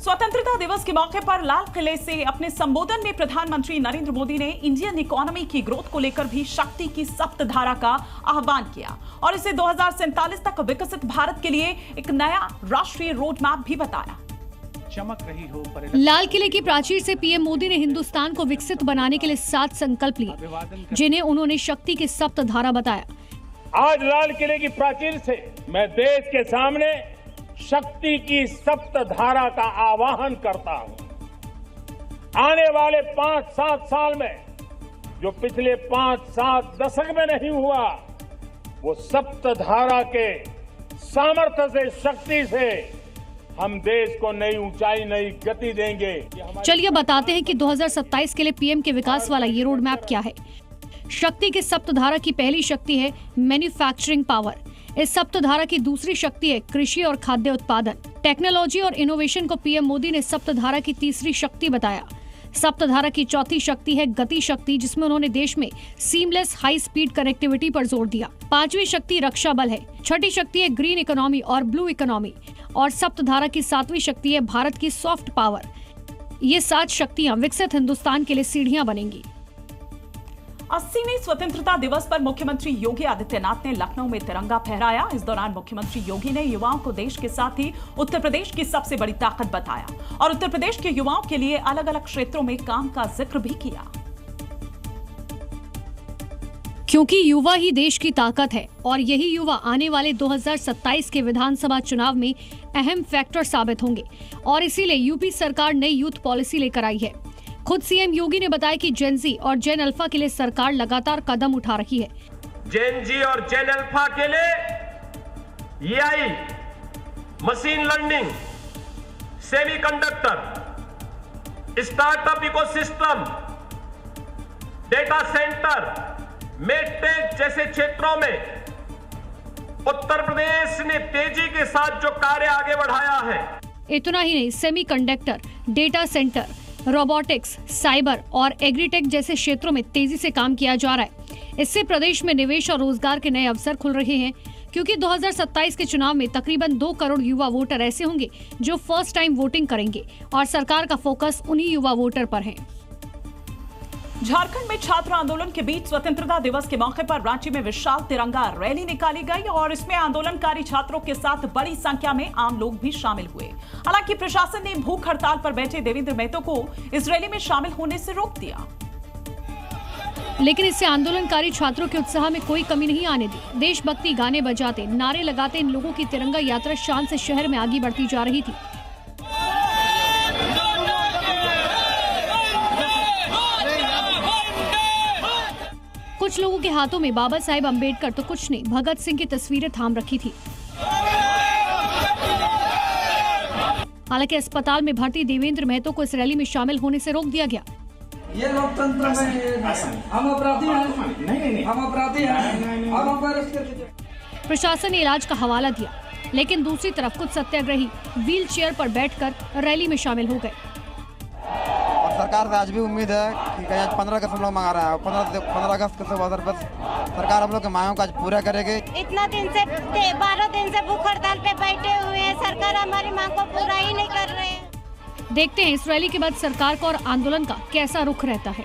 स्वतंत्रता दिवस के मौके पर लाल किले से अपने संबोधन में प्रधानमंत्री नरेंद्र मोदी ने इंडियन इकोनॉमी की ग्रोथ को लेकर भी शक्ति की सप्तधारा का आह्वान किया और इसे 2047 तक विकसित भारत के लिए एक नया राष्ट्रीय रोड मैप भी बताया। चमक रही हो लाल किले की प्राचीर से पीएम मोदी ने हिंदुस्तान को विकसित बनाने के लिए 7 संकल्प लिए, जिन्हें उन्होंने शक्ति की सप्तधारा बताया। आज लाल किले की प्राचीर से मैं देश के सामने शक्ति की सप्तधारा का आह्वान करता हूं। आने वाले 5-7 साल में जो पिछले 5-7 दशक में नहीं हुआ, वो सप्तधारा के सामर्थ्य से, शक्ति से हम देश को नई ऊंचाई, नई गति देंगे। चलिए बताते हैं कि 2027 के लिए पीएम के विकास वाला ये रोड मैप क्या है। शक्ति की सप्तधारा की पहली शक्ति है मैन्युफैक्चरिंग पावर। इस सप्तधारा की दूसरी शक्ति है कृषि और खाद्य उत्पादन। टेक्नोलॉजी और इनोवेशन को पीएम मोदी ने सप्तधारा की तीसरी शक्ति बताया। सप्तधारा की चौथी शक्ति है गति शक्ति, जिसमें उन्होंने देश में सीमलेस हाई स्पीड कनेक्टिविटी पर जोर दिया। पांचवी शक्ति रक्षा बल है। छठी शक्ति है ग्रीन इकोनॉमी और ब्लू इकोनॉमी और सप्तधारा की सातवीं शक्ति है भारत की सॉफ्ट पावर। ये 7 शक्तियां विकसित हिंदुस्तान के लिए सीढ़ियां बनेंगी। 80वें स्वतंत्रता दिवस पर मुख्यमंत्री योगी आदित्यनाथ ने लखनऊ में तिरंगा फहराया। इस दौरान मुख्यमंत्री योगी ने युवाओं को देश के साथ ही उत्तर प्रदेश की सबसे बड़ी ताकत बताया और उत्तर प्रदेश के युवाओं के लिए अलग अलग क्षेत्रों में काम का जिक्र भी किया। क्योंकि युवा ही देश की ताकत है और यही युवा आने वाले 2027 के विधानसभा चुनाव में अहम फैक्टर साबित होंगे और इसीलिए यूपी सरकार नई यूथ पॉलिसी लेकर आई है। खुद सीएम योगी ने बताया कि जेन जी और जेन अल्फा के लिए सरकार लगातार कदम उठा रही है। जेन जी और जेन अल्फा के लिए AI, machine learning, semiconductor, startup ecosystem, data centre, medtech जैसे क्षेत्रों में उत्तर प्रदेश ने तेजी के साथ जो कार्य आगे बढ़ाया है। इतना ही नहीं, semiconductor, data centre, robotics, cyber और एग्रीटेक जैसे क्षेत्रों में तेजी से काम किया जा रहा है। इससे प्रदेश में निवेश और रोजगार के नए अवसर खुल रहे हैं, क्योंकि 2027 के चुनाव में तकरीबन 2 करोड़ युवा वोटर ऐसे होंगे जो फर्स्ट टाइम वोटिंग करेंगे और सरकार का फोकस उन्हीं युवा वोटर पर है। झारखंड में छात्र आंदोलन के बीच स्वतंत्रता दिवस के मौके पर रांची में विशाल तिरंगा रैली निकाली गई और इसमें आंदोलनकारी छात्रों के साथ बड़ी संख्या में आम लोग भी शामिल हुए। हालांकि प्रशासन ने भूख हड़ताल पर बैठे देवेंद्र महतो को इस रैली में शामिल होने से रोक दिया, लेकिन इससे आंदोलनकारी छात्रों के उत्साह में कोई कमी नहीं आने दी। देशभक्ति गाने बजाते, नारे लगाते इन लोगों की तिरंगा यात्रा शान से शहर में आगे बढ़ती जा रही थी। कुछ लोगों के हाथों में बाबा साहेब अंबेडकर तो कुछ ने भगत सिंह की तस्वीरें थाम रखी थी। हालांकि अस्पताल में भर्ती देवेंद्र महतो को इस रैली में शामिल होने से रोक दिया गया। ये लोकतंत्र में हम अपराधी हैं, हम अपराधी हैं, हम प्रशासन ने इलाज का हवाला दिया, लेकिन दूसरी तरफ कुछ सत्याग्रही व्हील चेयर पर बैठकर रैली में शामिल हो गए। सरकार से आज भी उम्मीद है कि आज 15 अगस्त हम लोग मंगा रहे हैं। 15 अगस्त के अवसर पर सरकार हम लोग के मांगों का पूरा करेगी। इतना दिन से 12 दिन से भूख हड़ताल पे बैठे हुए हैं, सरकार हमारी मांग को पूरा ही नहीं कर रहे हैं। देखते हैं इस रैली के बाद सरकार का और आंदोलन का कैसा रुख रहता है।